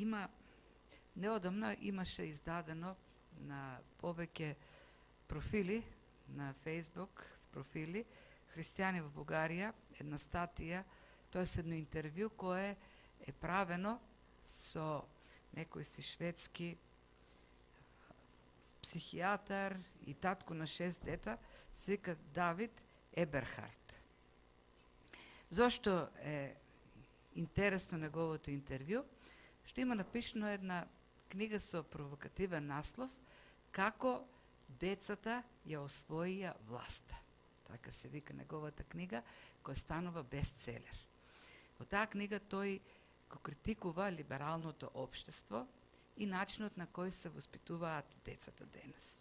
има неодамна имаше издадено на повеќе профили на Фейсбук профили христијани во Бугарија една статија, тоа е едно интервју кое е правено со некој си шведски психијатар и татко на 6 дета, се вика Давид Еберхард. Зошто е интересно неговото интервју? Што има напишано една книга со провокативен наслов Како децата ја освоија власта. Така се вика неговата книга, која станува бестселер. Во таа книга тој го критикува либералното општество и начинот на кој се воспитуваат децата денес.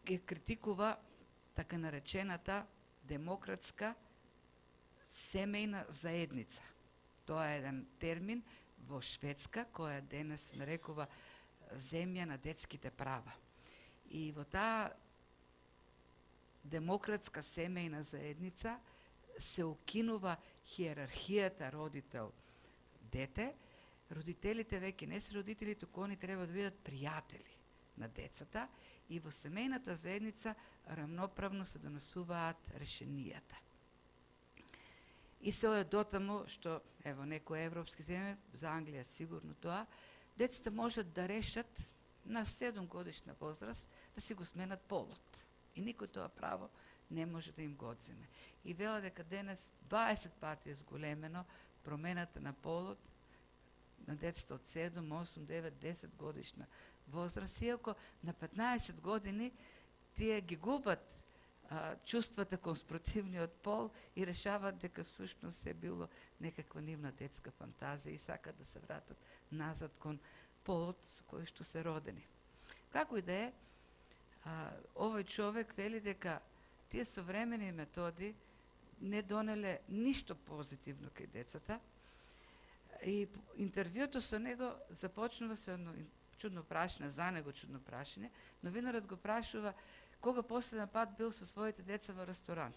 Ги критикува така наречената демократска семејна заедница. Тоа е еден термин во Шведска, која денес се нарекува земја на детските права. И во таа демократска семејна заедница се укинува хиерархијата родител-дете. Родителите веќе не се родители, туку они треба да бидат пријатели на децата и во семејната заедница рамноправно се донесуваат решенијата. И се оде дотаму што, ево, некои европски земји, за Англија сигурно тоа, децата можат да решат на 7 годишна возраст да си го сменат полот. И никој тоа право не може да им го одземе. И вела дека денес 20 пати е зголемено промената на полот на децата од 7, 8, 9, 10 годишна возраст, иако на 15 години тие ги губат чувствата кон спротивниот пол и решават дека всушност е било некаква нивна детска фантазија и сакат да се вратат назад кон полот со кој што се родени. Како и да е, овој човек вели дека тие современи методи не донеле ништо позитивно кај децата и интервјуто со него започнува со едно чудно прашање, за него чудно прашање. Новинарот го прашува кога последен пат бил со своите деца во ресторан.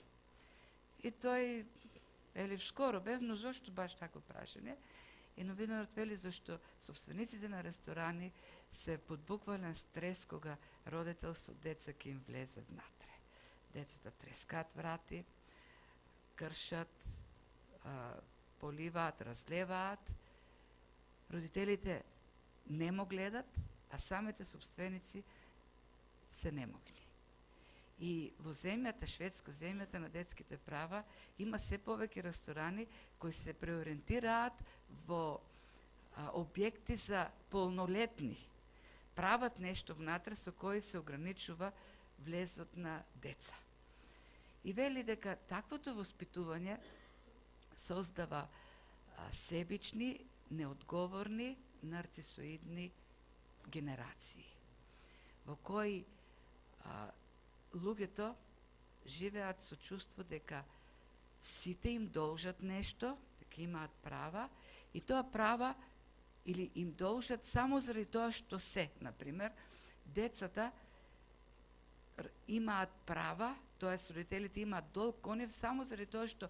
И тој вели скоро бев, но зошто баш такво прашање? И новинарот вели зашто собствениците на ресторани се под буквален стрес кога родител со деца ќе им влезе внатре. Децата трескаат врати, кршат, поливаат, разлеваат. Родителите немо гледат, а самите собственици се немогни. И во земјата, шведска земјата на детските права, има се повеќе ресторани кои се преориентираат во објекти за полнолетни. Прават нешто внатре со кои се ограничува влезот на деца. И вели дека таквото воспитување создава себични, неодговорни, нарцисоидни генерации, во кои луѓето живеат со чувство дека сите им должат нешто, дека имаат права, и тоа права или им должат само заради тоа што се. Например, децата имаат права, тоест родителите имаат долг кон нив само заради тоа што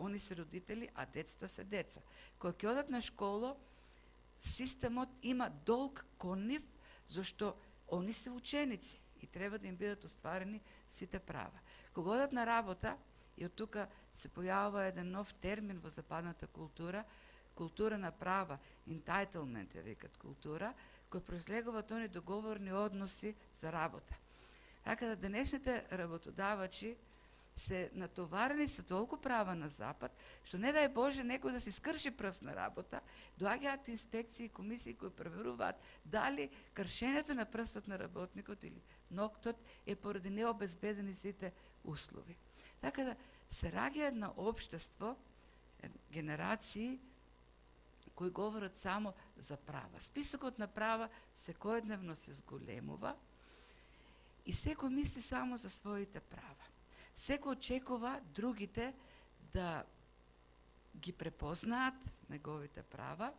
они се родители, а децата се деца. Кога ќе одат на школа, системот има долг кон нив, зашто они се ученици и треба да им бидат остварени сите права. Кога одат на работа, и од тука се појавува еден нов термин во западната култура, култура на права, entitlement ја викат култура, кој произлегува од они договорни односи за работа. Така да денешните работодавачи се натоварени со толку права на Запад, што не дај Боже некој да си скрши прст на работа, доаѓаат инспекции и комисии кои проверуваат дали кршењето на прстот на работникот или ноктот е поради необезбедени сите услови. Така да се раѓа едно општество, генерации кои говорат само за права. Списокот на права секојдневно се зголемува и секој мисли само за своите права. Секој очекува другите да ги препознаат неговите права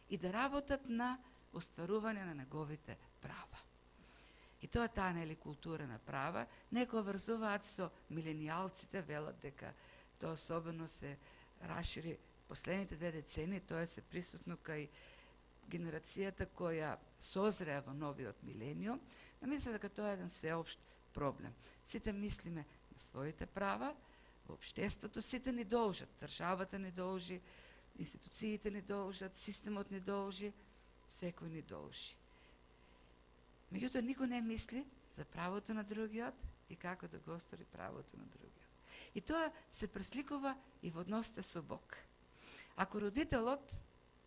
и да работат на остварување на неговите права. И тоа е таа нели култура на права. Некои врзуваат со миленијалците, велат дека тоа особено се расшири последните 2 децении, тоа се присутно кај генерацијата која созреа во новиот милениум, мисля дека тоа е еден сеопшт проблем. Сите мислиме на своите права, во општеството сите ни должат, државата ни должи, институциите ни должат, системот ни должи, секој ни должи. Меѓутоа, никој не мисли за правото на другиот и како да го остvari правото на другиот. И тоа се пресликува и во односите со Бог. Ако родителот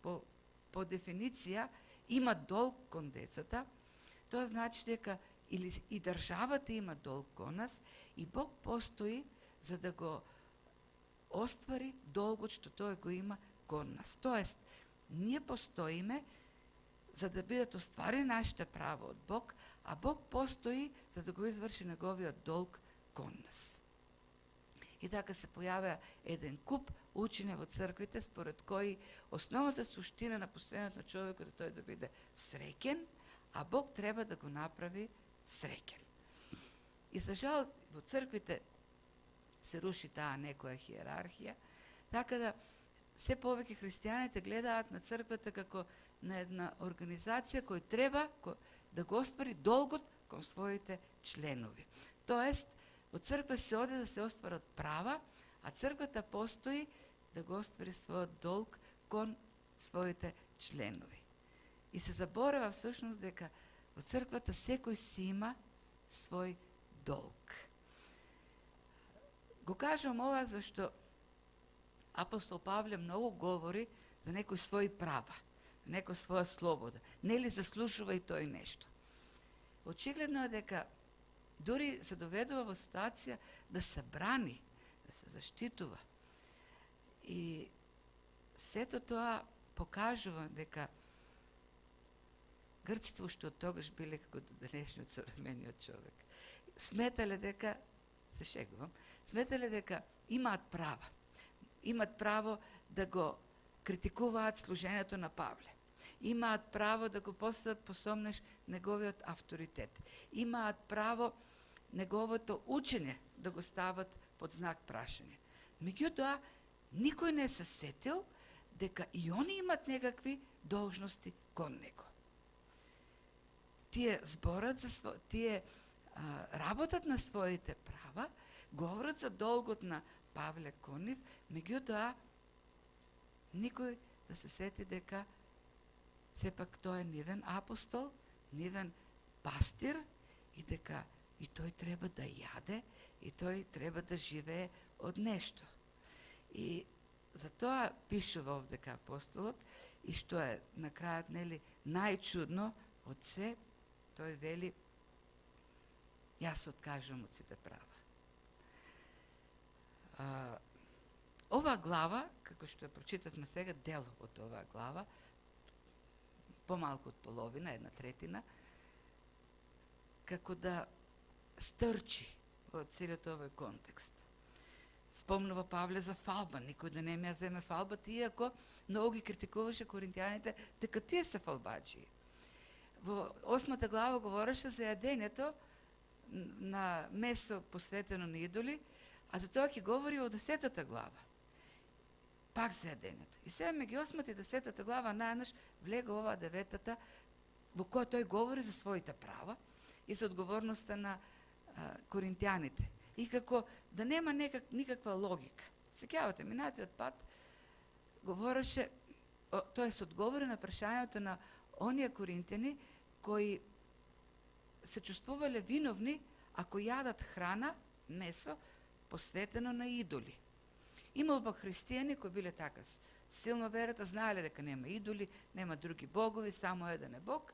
по дефиниција има долг кон децата, тоа значи дека или и државата има долг кон нас и Бог постои за да го оствари долгот што тој го има кон нас. Тоест, ние постоиме за да бидат остварени нашите права од Бог, а Бог постои за да го изврши неговиот долг кон нас. И така се појавија еден куп учења во црквите, според кои основната суштина на постојањето на човекот е тој да биде среќен, а Бог треба да го направи среќен. И за жал во црквите се руши таа некоја хиерархија, така да се повеќе христијаните гледаат на црквата како на една организација која треба да го оствари долгот кон своите членови. Тоест, во црква се оде да се остварат права, а црквата постои да го оствари својот долг кон своите членови. И се заборава всушност дека во црквата секој си има свој долг. Го кажам ова зашто апостол Павле многу говори за некои своји права, некоја своја слобода. Нели заслужува и тој нешто. Очигледно е дека дури се доведува во ситуација да се брани, да се заштитува. И сето тоа покажува дека грците уште од тогаш биле како денешниот современиот човек. Сметале дека, се шегувам, сметале дека имаат права. Имаат право да го критикуваат служењето на Павле. Имаат право да го постават посомнеш неговиот авторитет. Имаат право неговото учење да го стават под знак прашање. Меѓутоа, никој не се сетил дека и они имат некакви должности кон него. Тие зборат за тие работат на своите права, говорат за долгот на Павле кон нив, меѓутоа никој да се сети дека сепак тој е нивен апостол, нивен пастир и дека и тој треба да јаде и тој треба да живее од нешто. И затоа пишува овдека апостолот и што е на крајот нели најчудно од се, тој вели јас откажувам од сите права. Ова глава, како што ја прочитавме сега, дел од оваа глава, помалку од половина, 1/3, како да стрчи во целиот овој контекст. Спомнува Павле за фалба, никој да не ја земе фалбата, иако многу ги критикуваше коринтијаните дека тие се фалбаджии. Во 8 глава говореше за јадењето на месо посветено на идоли, а за тоа ќе говори во 10 глава. Пак за јадењето. И сега меѓу 8 и 10 глава најнаш влега оваа 9 во која тој говори за своите права и за одговорноста на коринтијаните. И како да нема никаква логика. Сеќавате, минатиот пат говореше, тој се одговори на прашањето на оние коринтијани кои се чувствувале виновни ако јадат храна, месо, посветено на идоли. Имало пак христијани кои биле така силно верата, знаеле дека нема идоли, нема други богови, само еден е Бог,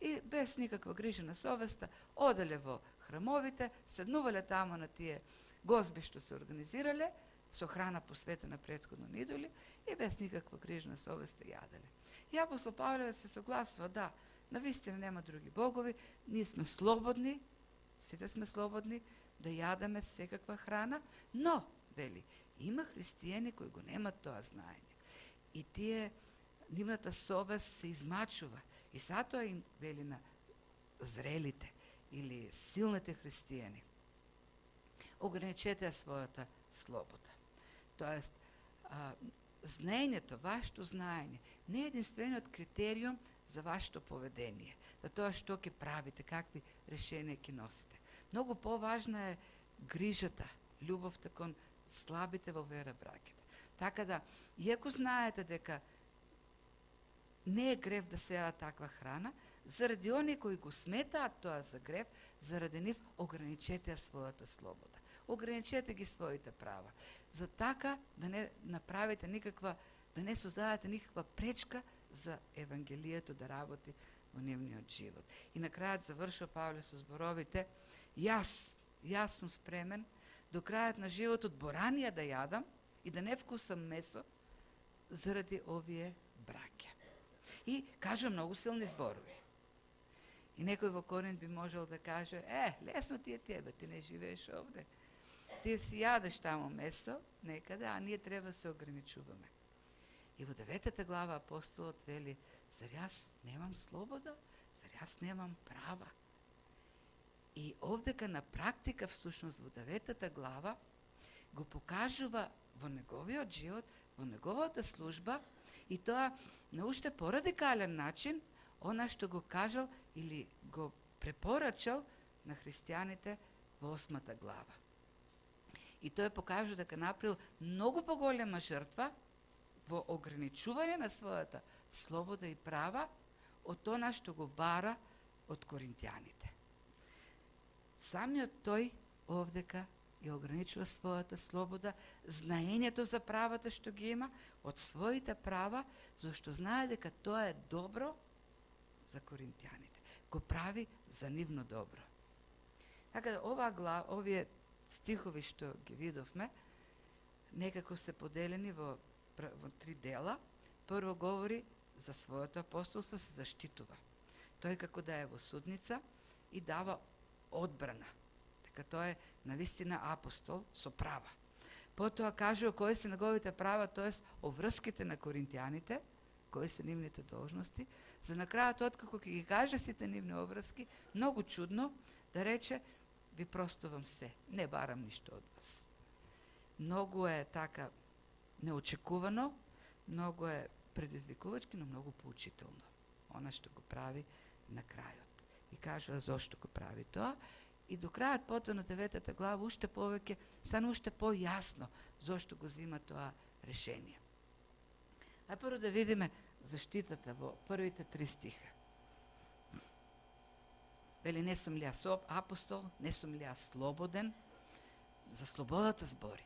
и без никаква грижа на совеста оделе во храмовите, седнувале тамо на тие гозби што се организирале, со храна посветена претходно на идоли, и без никаква грижа на совеста јаделе. И апостол Павле се согласува, да, навистина нема други богови, ние сме слободни, сите сме слободни да јадеме секаква храна, но, вели, има христијани кои го немат тоа знаење. И тие, нивната совест се измачува. И затоа им, вели, на зрелите или силните христијани, ограничете својата слобода. Тоест, знаењето, вашето знаење, не е единствениот критериум за вашето поведение, за тоа што ќе правите, какви решенија ќе носите. Многу поважна е грижата, љубовта кон слабите во вера браќите. Така да, иако знаете дека не е грев да се јада таква храна, заради оние кои го сметаат тоа за грев, заради нив ограничете ја својата слобода. Ограничете ги своите права. За така да не направите никаква, да не создадете никаква пречка за Евангелието да работи во нивниот живот. И на крајот завршува Павле со зборовите: јас сум спремен до крајот на животот боранија да јадам и да не вкусам месо заради овие браќа. И кажа многу силни зборови. И некој во Коринт би можел да каже: лесно ти е тебе, ти не живееш овде. Ти си јадеш тамо месо некаде, а ние треба да се ограничуваме. И во 9 глава апостолот вели: зар јас немам слобода? Зар јас немам права? И овдека на практика всушност во 9 глава го покажува во неговиот живот, во неговата служба, и тоа на уште порадикален начин она што го кажал или го препорачал на христијаните во 8 глава. И тој покажа дека направил многу поголема жртва во ограничување на својата слобода и права од она што го бара од коринтијаните. Самиот тој овдека ја ограничува својата слобода, знаењето за правата што ги има, од своите права, зашто знае дека тоа е добро за коринтијаните. Го прави за нивно добро. Така да овие стихови што ги видовме, некако се поделени во 3 дела. Прво говори за своето апостолство, се заштитува. Тој како да е во судница и дава одбрана. Дека тој е навистина апостол со права. Потоа кажува кои се неговите права, тоест о врските на коринтијаните, кои се нивните должности, за на крајот откако ќе ги каже сите нивни обврски, многу чудно да рече: ви простувам се, не барам ништо од вас. Многу е така неочекувано, многу е предизвикувачки, но многу поучително. Она што го прави на крајот. И кажува зошто го прави тоа. И до крајот потоа на 9 глава уште повеќе, стана уште појасно зошто го зима тоа решение. А прво да видиме заштитата во првите 3 стиха. Вели: не сум ли јас апостол, не сум ли јас слободен? За слободата збори.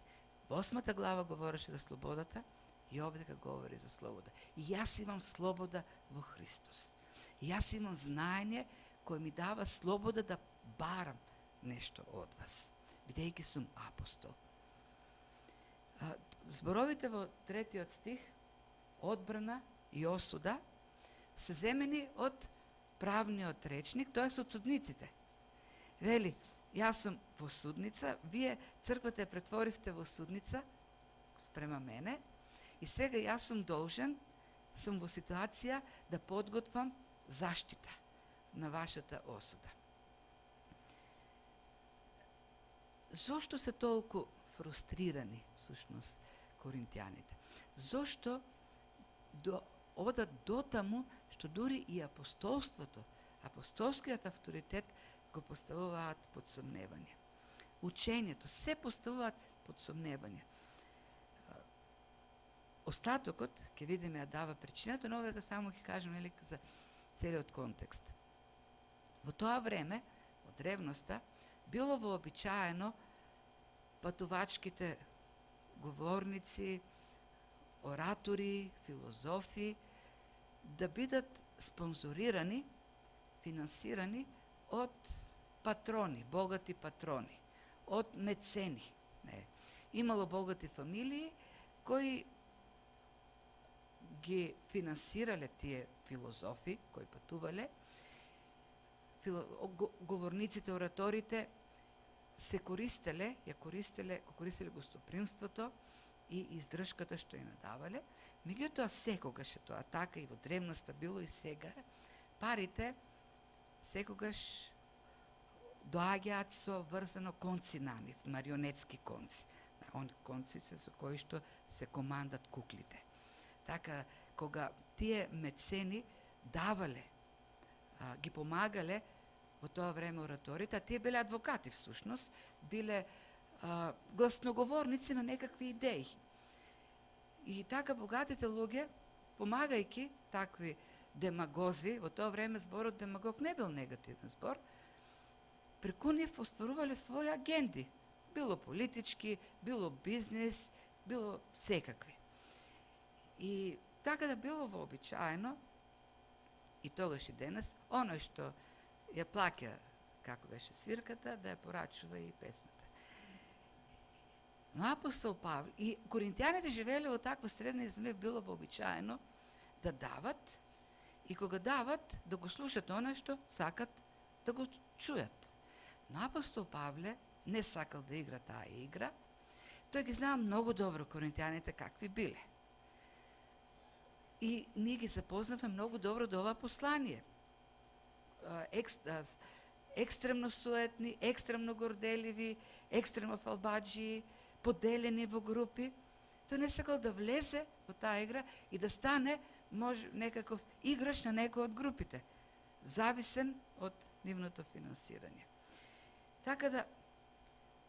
Во 8 глава говореше за слободата и овдека говори за слобода. И јас имам слобода во Христос. И јас имам знаење кој ми дава слобода да барам нешто од вас, бидејќи сум апостол. Зборовите во 3 стих, одбрана и осуда, се земени од правниот речник, тоа се од судниците. Вели: јас сум во судница, вие црквата ја претворивте во судница спрема мене, и сега јас сум должен, сум во ситуација да подготвам заштита на вашата осуда. Зошто се толку фрустрирани, всушност, коринтијаните? Зошто одат до таму што дури и апостолството, апостолскиот авторитет го поставуваат под сомневање. Учењето, се поставуваат под сомневање. Остатокот, ќе видиме, ја дава причината, но овде само ќе кажем за целиот контекст. Во тоа време, од древноста, било вообичаено патувачките говорници, оратори, филозофи да бидат спонзорирани, финансирани од патрони, богати патрони, од мецени. Имало богати фамилии кои ги финансирале тие филозофи кои патувале. Говорниците, ораторите се користеле гостопримството и издршката што им давале. Меѓутоа секогаш е тоа така, и во древноста било и сега. Парите секогаш доаѓаат со врзано конци на нив, марионетски конци. Они конци се со кои што се командат куклите. Така, кога тие мецени давале, ги помагале во тоа време ораторите, а тие биле адвокати всушност, биле гласноговорници на некакви идеи. И така богатите луѓе, помагајќи такви демагози, во тоа време зборот демагог не бил негативен збор, преку нив остварувале своји агенди, било политички, било бизнес, било секакви. И така да било вообичаено, и тогаш и денес, оној што ја плаќа, како беше свирката, да ја порачува и песната. Но апостол Павле и коринтијаните живееле во таква средна и за нив било вообичаено да дават и кога дават да го слушат оној што сакат да го чујат. Но апостол Павле не сакал да игра таа игра. Тој ги знаа многу добро коринтијаните какви биле. И ние ги запознавме многу добро до ова послание. Екстремно суетни, екстремно горделиви, екстремно фалбаджии, поделени во групи. Тој не сакал да влезе во таа игра и да стане некаков играч на некој од групите, зависен од нивното финансирање. Така да,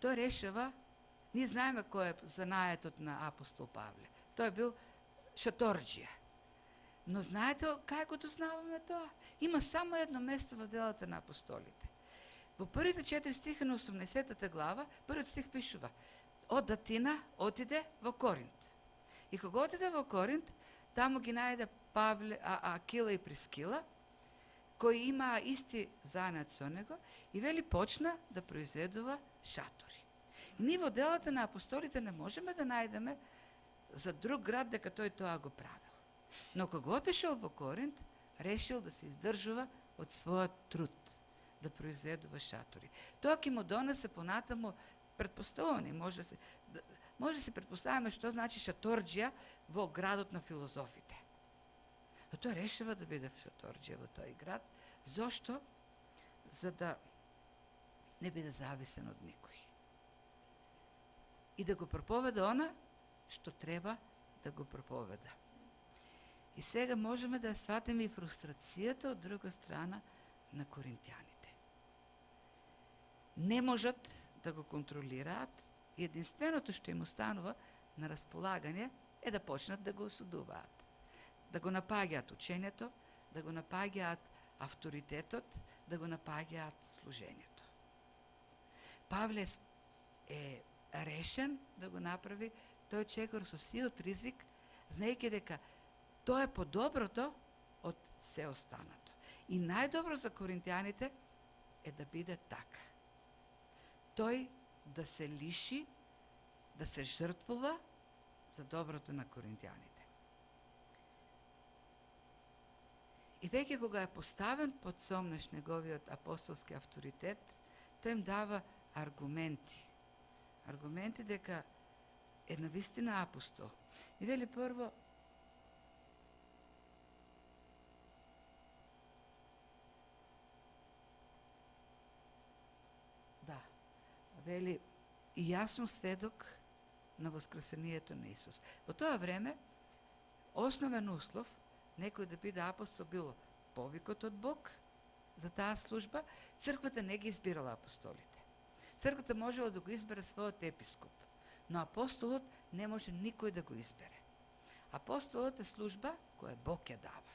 тој решава, ние знаеме кој е занаетот на апостол Павле. Тој бил шаторџија. Но знаете кај го дознаваме тоа? Има само едно место во делата на апостолите. Во првите 4 стиха на 18 глава, првиот стих пишува: од Атина отиде во Коринт. И кога отиде во Коринт, таму ги најде Павле, Акила и Прискила, кои имаа исти занат со него, и вели почна да произведува шатори. И ние во делата на апостолите не можеме да најдеме за друг град дека тој тоа го правил. Но кога отишел во Коринт, решил да се издржува од својот труд, да произведува шатори. Тоа ќе му донесе понатаму предпоставувани, може да се предпоставиме што значи шаторџија во градот на филозофите. Но тој решава да биде шаторџија во тој град. Зошто? За да не биде зависен од никој. И да го проповеда она што треба да го проповеда. И сега можеме да ја сватиме и фрустрацијата од друга страна на коринтијаните. Не можат да го контролираат и единственото што им останува на располагање е да почнат да го осудуваат. Да го напаѓаат учењето, да го напаѓаат авторитетот, да го напаѓаат служењето. Павле е решен да го направи тој чекор со сиот ризик, знаејќи дека тоа е подоброто од се останато. И најдобро за коринтијаните е да биде така. Тој да се лиши, да се жртвува за доброто на коринтијаните. И веќе кога е поставен под сомнеш неговиот апостолски авторитет, тој им дава аргументи. Аргументи дека е навистина апостол. И вели прво, вели, и јас сум сведок на воскресението на Исус. Во тоа време, основен услов некој да биде апостол било повикот од Бог за таа служба. Црквата не ги избирала апостолите. Црквата можела да го избере својот епископ, но апостолот не може никој да го избере. Апостолот е служба која Бог ја дава.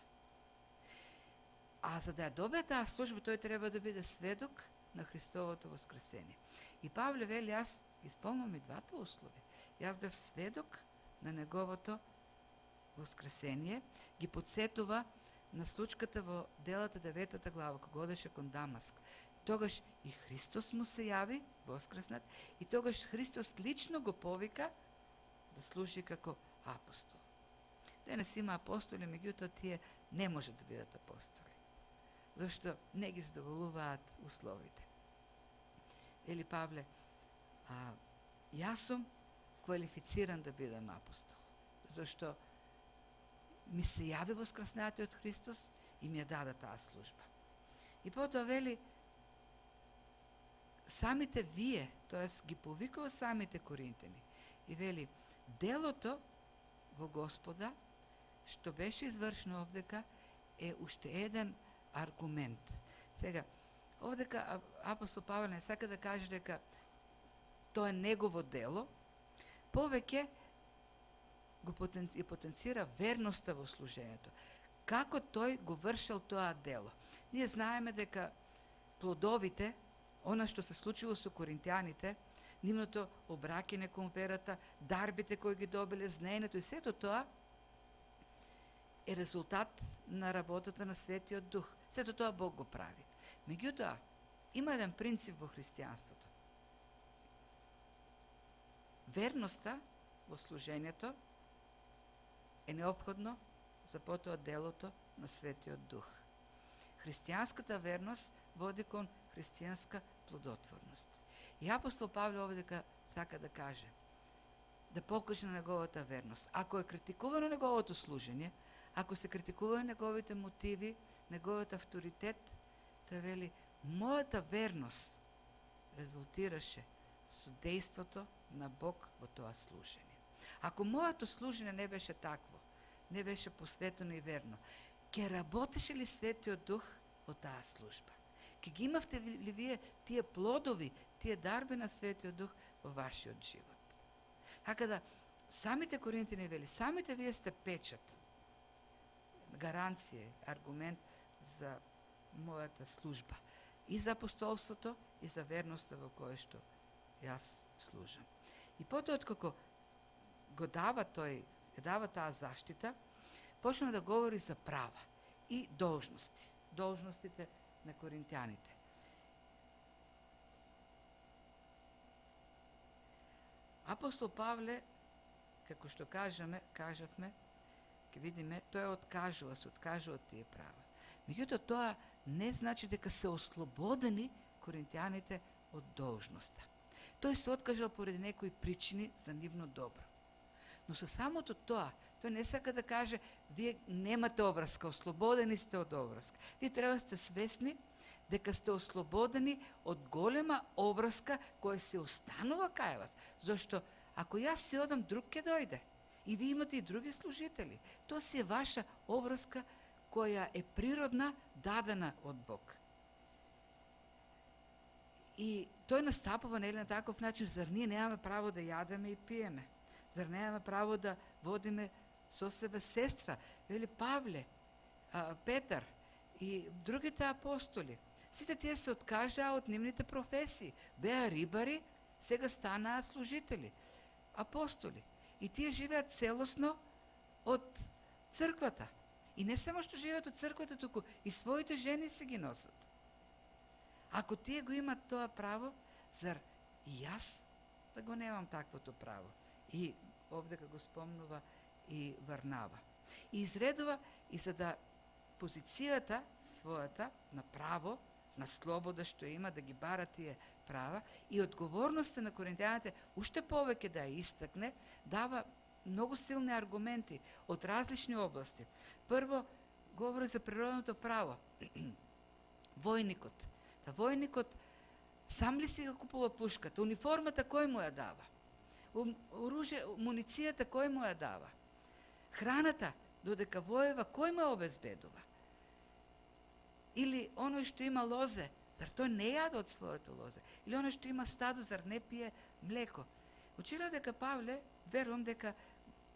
А за да ја добие таа служба, тој треба да биде сведок на Христовото воскресение. И Павле вели, јас исполнувам и двата услови. Јас бев сведок на неговото воскресение, ги подсетува на случката во делата 9 глава, кога одеше кон Дамаск. Тогаш и Христос му се јави, воскреснат, и тогаш Христос лично го повика да служи како апостол. Денес има апостоли, меѓутоа тие не можат да бидат апостоли, зашто не ги задоволуваат условите. Вели Павле, јас сум квалифициран да бидам апостол, зашто ми се јави воскреснатиот Христос и ми ја даде таа служба. И потоа вели, самите вие, тоест ги повикува самите коринтени, и вели, делото во Господа што беше извршено овдека е уште еден аргумент. Сега, овдека апостол Павле не сака да каже дека тоа е негово дело, повеќе го потенцира верноста во служењето. Како тој го вршил тоа дело? Ние знаеме дека плодовите, она што се случило со коринтијаните, нивното обраќање кон верата, дарбите кои ги добиле, знаењето и сето тоа е резултат на работата на Светиот Дух. Сето тоа Бог го прави. Меѓутоа, има еден принцип во христијанството. Верноста во служењето е неопходно за потоа делото на Светиот Дух. Христијанската верност води кон христијанска плодотворност. И апостол Павле овдека сака да каже, да покаже на неговата верност. Ако е критикувано неговото служење, ако се критикува неговите мотиви, неговиот авторитет, тој вели, мојата верност резултираше со дејството на Бог во тоа служење. Ако моето служење не беше такво, не беше посветено и верно, ќе работеше ли Светиот Дух во таа служба? Ќе ги имавте ли вие тие плодови, тие дарби на Светиот Дух во вашиот живот? Така да, самите Коринтини вели, самите вие сте печат, гаранција, аргумент за мојата служба. И за апостолството, и за верноста во кое што јас служам. И потоа, откако го дава тој, ја дава таа заштита, почнува да говори за права и должности. Должностите на коринтијаните. Апостол Павле, како што кажавме, ќе видиме, тој се откажува од тие права. Меѓутоа, тоа не значи дека се ослободени коринтијаните од должноста. Тој се откажал поради некои причини за нивно добро. Но со самото тоа, тој не сака да каже, вие немате обврска, ослободени сте од обврска. Вие треба да сте свесни дека сте ослободени од голема обврска која се останува кај вас. Зошто, ако јас си одам, друг ќе дојде. И вие имате и други служители. Тоа си е ваша обврска која е природна, дадена од Бог. И тој настапува на таков начин, зар ние немаме право да јадеме и пиеме? Зар немаме право да водиме со себе сестра? Вели Павле, Петар и другите апостоли. Сите тие се откажаа од нивните професии. Беа рибари, сега станаа служители, апостоли. И тие живеат целосно од црквата. И не само што живеат од црквата, туку и своите жени се ги носат. Ако тие го имат тоа право, зар и јас да го немам таквото право? И овдека го спомнува и Варнава. И изредува, и за да позицијата својата на право, на слобода што има да ги бара тие права и одговорноста на коринтијаните уште повеќе да ја истакне, дава многу силни аргументи од различни области. Прво, говори за природното право. Војникот. Та војникот сам ли си го купува пушката? Униформата кој му ја дава? Муницијата кој му ја дава? Храната, додека воева, кој му ја обезбедува? Или оној што има лозе, зар тој не јаде од своето лозе? Или оној што има стадо, зар не пие млеко? Учила дека Павле, верувам дека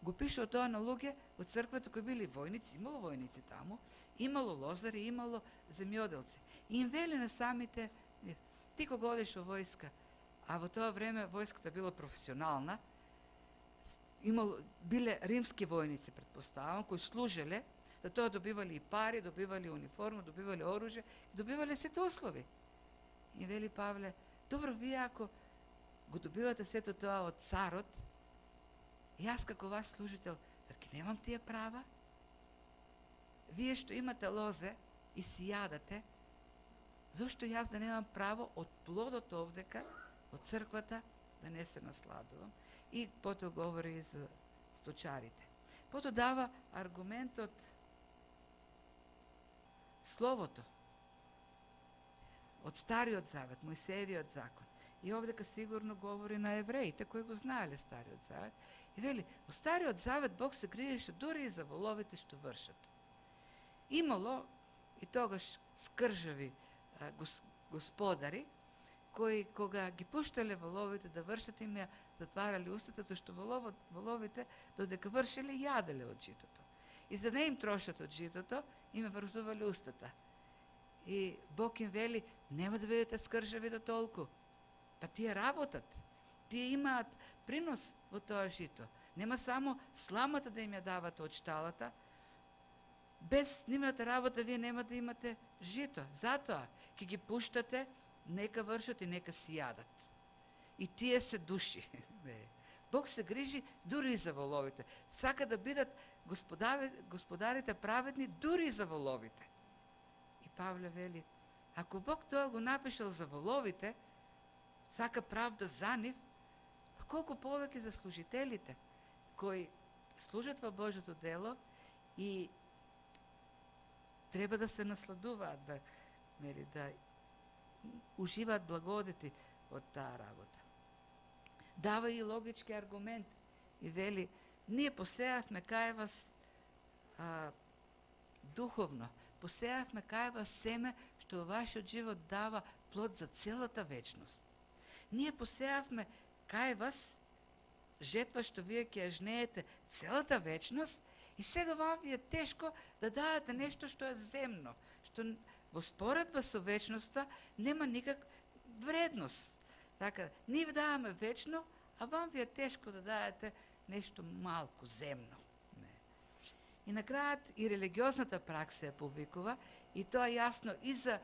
го пишува тоа на луѓе од црквата кои били војници, имало војници таму, имало лозари, имало земјоделци. И им вели на самите, ти кога одиш во војска, а во тоа време војската била професионална, биле римски војници, предпоставам, кои служеле, да тоа добивали и пари, добивали униформа, добивали оружје, добивали сите услови. И вели Павле, добро, вие ако го добивате сето тоа од царот, јас како вас служител, зар ќе немам тие права? Вие што имате лозе и си јадате, зошто јас да немам право од плодот овдека, од црквата, да не се насладувам? И потоа говори и за сточарите. Потоа дава аргументот Словото од Стариот Завет, Мојсеевиот закон. И овдека сигурно говори на евреите кои го знаеле Стариот Завет. И вели, во Стариот Завет Бог се грижеше дури и за воловите што вршат. Имало и тогаш скржави господари, кои кога ги пуштале воловите да вршат, им ја затварали устата, зашто воловите додека вршеле јаделе од житото. И за да не им трошат од житото, им врзували устата. И Бог им вели, нема да бидете скржави до толку. Па тие работат. Тие имаат принос во тоа жито. Нема само сламата да им ја давате од шталата. Без нивната работа вие нема да имате жито. Затоа ќе ги пуштате, нека вршат и нека си јадат. И тие се души. Бог се грижи дури и за воловите. Сака да бидат господарите праведни дури за воловите. И Павле вели, ако Бог тоа го напишал за воловите, сака правда за нив, колку повеќе за служителите, кои служат во Божјото дело и треба да се насладуваат, да уживаат благодети од таа работа. Дава и логички аргумент и вели, ние посеавме кај вас духовно, посеавме кај вас семе што во вашиот живот дава плод за целата вечност. Ние посеавме кај вас жетва што вие ќе ја жнеете целата вечност и сега вам ви е тешко да дадете нешто што е земно, што во споредба со вечноста нема никак вредност. Така, ние ви даваме вечно, а вам ви е тешко да дадете нешто малку, земно. Не. И на крајот и религиозната пракса ја повикува, и тоа јасно и за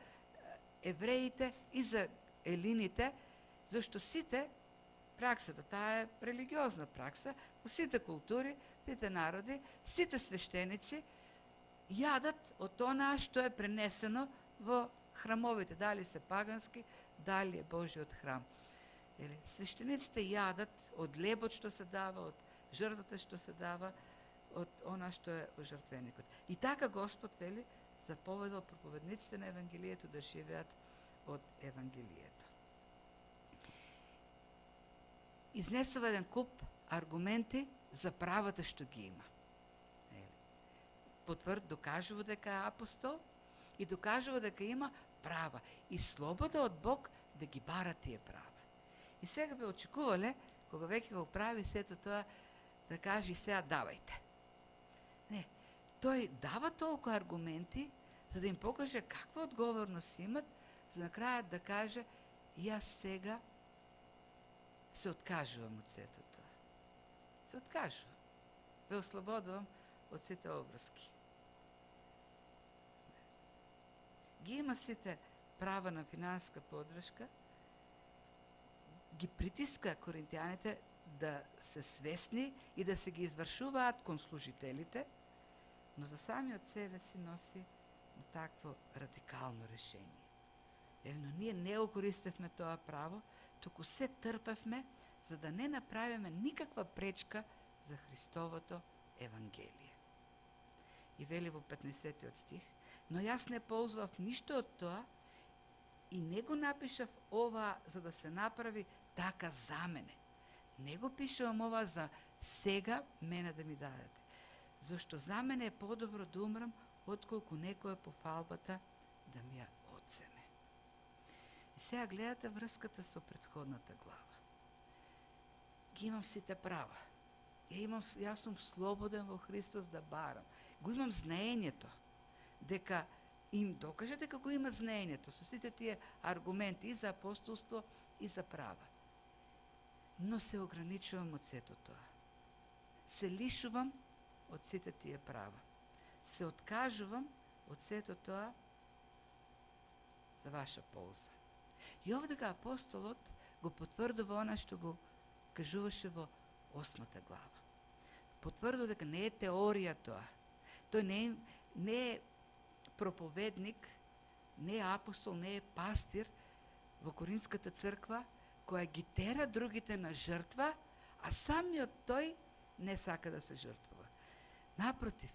евреите, и за елините, зашто сите праксата, таа е религиозна пракса, во сите култури, сите народи, сите свештеници јадат од онаа што е пренесено во храмовите, дали се пагански, дали е Божиот храм. Свештениците јадат од лебот што се дава, од жртвата што се дава, од она што е во жртвеникот. И така Господ вели, заповедал проповедниците на Евангелието да живеат од Евангелието. Изнесува еден куп аргументи за правата што ги има. Докажува дека е апостол и докажува дека има права и слобода од Бог да ги бара тие права. И сега бе очекувале, кога веќе го прави сето тоа, да каже и сега давајте. Не, тој дава толку аргументи за да им покаже каква одговорност имат, за на крајот да каже јас сега се откажувам од сето тоа. Се откажувам. Ве ослободувам од сите обврски. Ги има сите права на финанска подршка, ги притиска коринтијаните да се свесни и да се ги извршуваат кон служителите, но за самиот себе си носи такво радикално решение. Но ние не го користевме тоа право, туку се трпевме за да не направиме никаква пречка за Христовото Евангелие. И вели во 15 стих, но јас не ползвав ништо од тоа и не го напишав ова за да се направи така за мене. Не го пишувам ова за сега мене да ми дадете. Зашто за мене е подобро да умрам, отколку некој по фалбата да ми ја одземе. И сега гледате врската со претходната глава. Ги имам сите права. Јас сум слободен во Христос да барам. Го имам знаењето дека им докаже дека го има знаењето со сите тие аргументи и за апостолство и за права. Но се ограничувам од сето тоа. Се лишувам од сите тие права. Се откажувам од сето тоа за ваша полза. И овдека апостолот го потврдува она што го кажуваше во 8 глава. Потврдува дека не е теорија тоа. Тој не е проповедник, не е апостол, не е пастир во Коринската црква, која ги тера другите на жртва, а самиот тој не сака да се жртвува. Напротив,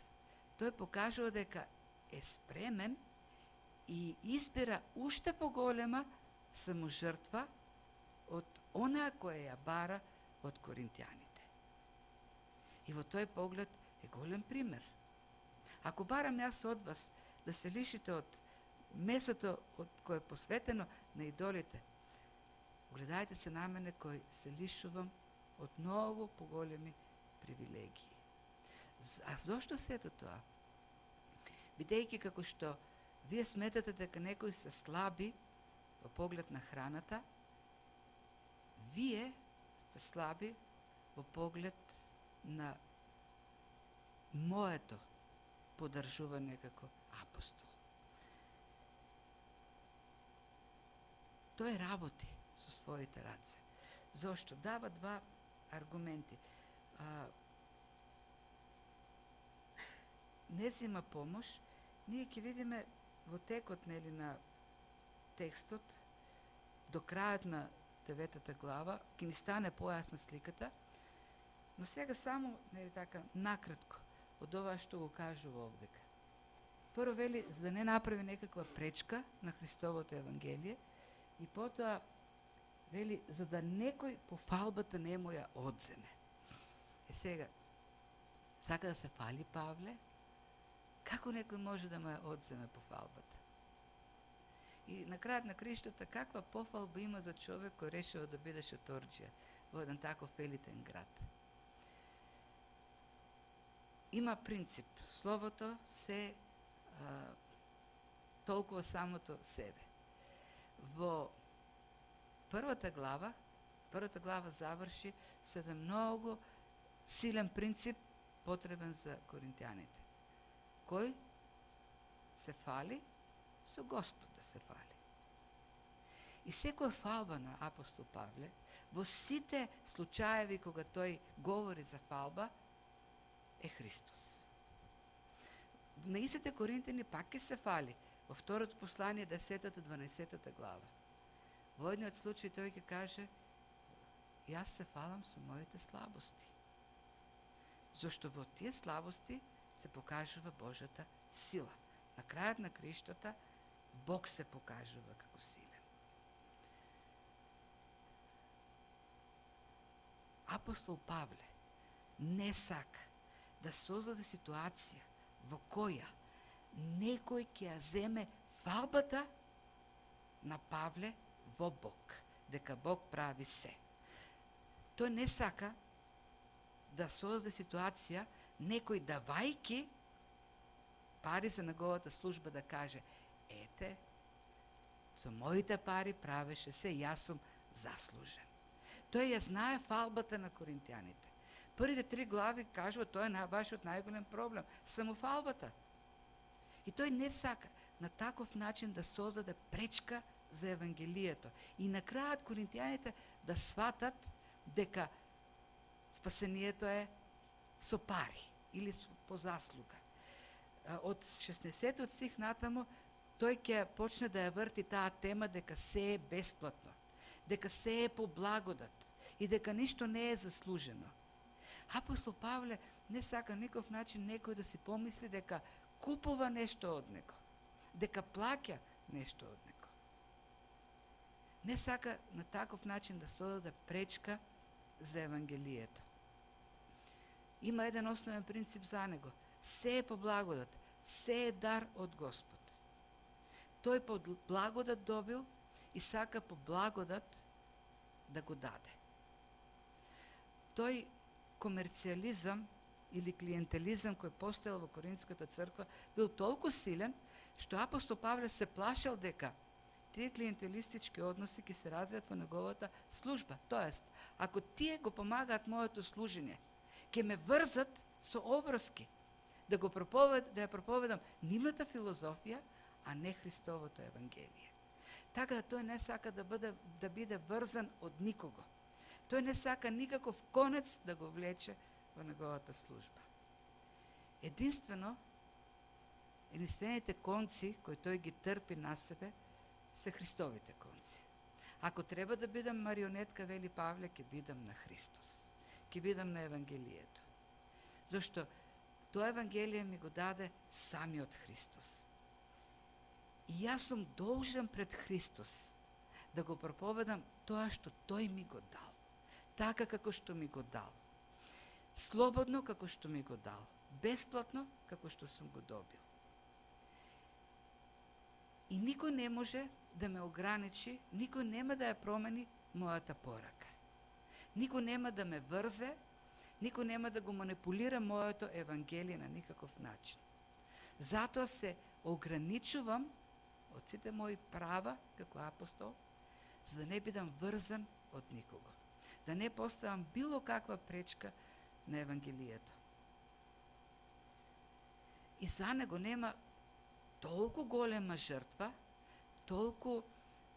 тој покажува дека е спремен и избира уште поголема саможртва од она која ја бара од коринтијаните. И во тој поглед е голем пример. Ако барам јас од вас да се лишите од месото од кое е посветено на идолите, гледајте се на мене кој се лишувам од многу поголеми привилегии. А зошто сето тоа? Бидејќи како што вие сметате дека некои се слаби во поглед на храната, вие сте слаби во поглед на моето подржување како апостол. Тој работи со своите раце. Зошто? Дава два аргументи. Не зема помош. Ние ќе видиме во текот на текстот, до крајот на 9 глава, ќе ни стане појасна сликата, но сега само така накратко од ова што го кажува овдека. Прво вели за да не направи некаква пречка на Христовото евангелие, и потоа вели за да некој по фалбата не му ја одземе. Сега сака да се фали Павле, како некој може да му ја одземе по фалбата? И на крајот на криштата, каква пофалба има за човек кој решава да биде шаторџија во еден таков елитен град? Има принцип. Словото се толкова самото себе. Во првата глава заврши со еден многу силен принцип потребен за коринтијаните. Кој се фали, со Господ да се фали. И секоја фалба на апостол Павле, во сите случаеви кога тој говори за фалба, е Христос. На истите Коринтини пак ќе се фали. Во второто послание, 10-12 глава. Во едниот случај тој ќе каже, јас се фалам со моите слабости. Зошто во тие слабости се покажува Божјата сила. На крајот на криштата Бог се покажува како силен. Апостол Павле не сака да создаде ситуација во која некој ќе ја земе фалбата на Павле во Бог, дека Бог прави се. Тој не сака да создаде ситуација некој давајки пари за неговата служба да каже, ете, со моите пари правеше се, јас сум заслужен. Тој ја знае фалбата на коринтијаните. Првите 3 глави кажува, тоа е вашиот најголем проблем, само фалбата. И тој не сака на таков начин да создаде пречка за евангелието. И на крајот коринтијаните да сватат дека спасението е со пари или по заслуга. Од 16 стих натаму тој ќе почне да ја врти таа тема дека се е бесплатно, дека се е по благодат и дека ништо не е заслужено. Апостол Павле не сака никаков начин некој да си помисли дека купува нешто од него, дека плаќа нешто од него. Не сака на таков начин да создаде пречка за евангелието. Има еден основен принцип за него. Се е по благодат, се е дар од Господ. Тој по благодат добил и сака по благодат да го даде. Тој комерцијализам или клиентелизам кој постоел во Коринската црква бил толку силен, што апостол Павле се плашел дека тие клиентелистички односи ќе се развијат во неговата служба. Тоест, ако тие го помагаат моето служење, ќе ме врзат со обврски, да ја проповедам нивната филозофија, а не Христовото евангелие. Така да тој не сака да биде врзан од никого. Тој не сака никаков конец да го влече во неговата служба. Единствените конци кои тој ги трпи на себе се Христовите конци. Ако треба да бидам марионетка, вели Павле, ќе бидам на Христос. Ќе бидам на евангелието. Зошто тоа евангелие ми го даде самиот Христос. И јас сум должен пред Христос да го проповедам тоа што тој ми го дал. Така како што ми го дал. Слободно како што ми го дал. Бесплатно како што сум го добил. И никој не може да ме ограничи, никој нема да ја промени мојата порака. Никој нема да ме врзе, никој нема да го манипулира моето евангелие на никаков начин. Затоа се ограничувам од сите мои права како апостол, за да не бидам врзан од никого. Да не поставам било каква пречка на евангелието. И за него нема толку голема жртва, толку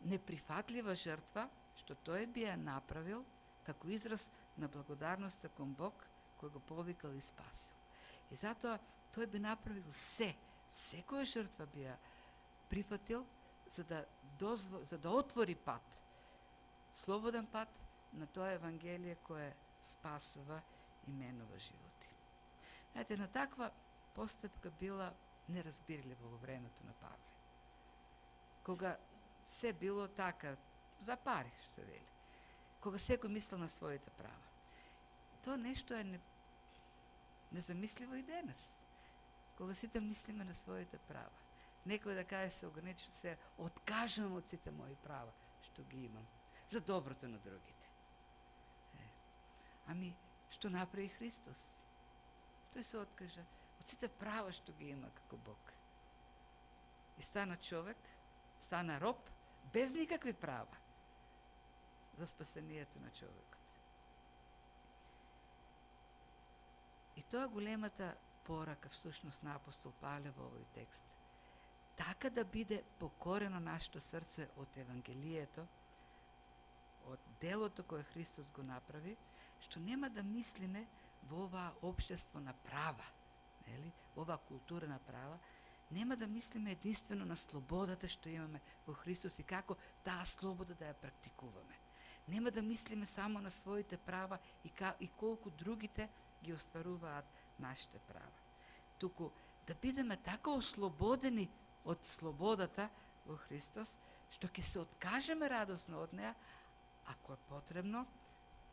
неприфатлива жртва, што тој би ја направил како израз на благодарноста кон Бог, кој го повикал и спасил. И затоа тој би направил секоја жртва би ја прифатил, за да отвори пат, слободен пат на тоа евангелие кое спасува и менува животи. Знаете, на таква постапка била неразбирлива во времето на Павле. Кога се било така, за пари, што се вели. Кога секој мислел на своите права. Тоа нешто е незамисливо и денес. Кога сите мислиме на своите права. Некој да каже се ограничи, се откажувам од сите мои права, што ги имам, за доброто на другите. Ами, што направи Христос? Тој се откажа од сите права што ги има како Бог. И стана човек, стана роб, без никакви права за спасението на човекот. И тоа големата порака всушност на апостол Павле во овој текст. Така да биде покорено нашето срце од евангелието, од делото кое Христос го направи, што нема да мислиме во оваа општество на права, нели? Во оваа култура на права, нема да мислиме единствено на слободата што имаме во Христос и како таа слобода да ја практикуваме. Нема да мислиме само на своите права и колку другите ги остваруваат нашите права. Туку да бидеме така ослободени од слободата во Христос, што ќе се откажеме радосно од неа, ако е потребно,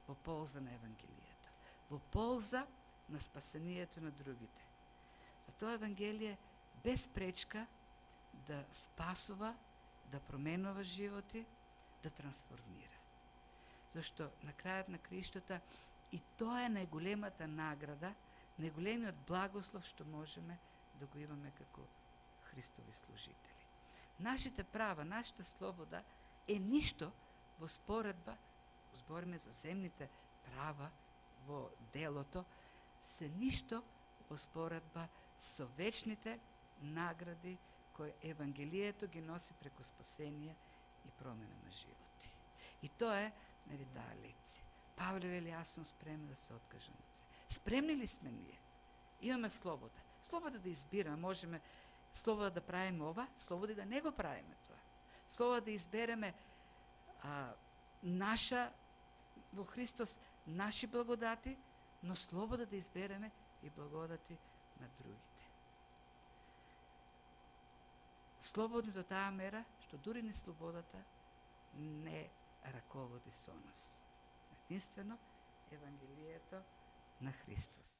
во полза на евангелието, во полза на спасението на другите. За тоа евангелие без пречка да спасува, да променува животи, да трансформира. Зашто на крајот на криштата и тоа е најголемата награда, најголемиот благослов што можеме да го имаме како Христови служители. Нашите права, нашата слобода е ништо во споредба, збориме за земните права во делото, се ништо во споредба со вечните награди кои евангелието ги носи преку спасение и промена на животи. И тоа е, нели, таа лекција. Павле вели, јас сум спремен да се откажам од се. Спремни ли сме ние? Имаме слобода. Слобода да избираме, можеме слобода да правиме ова, слобода и да не го правиме тоа. Слобода да избереме во Христос наши благодати, но слобода да избереме и благодати на другите. Слободни до таа мера, што дури ни слободата не раководи со нас. Единствено Евангелието на Христос.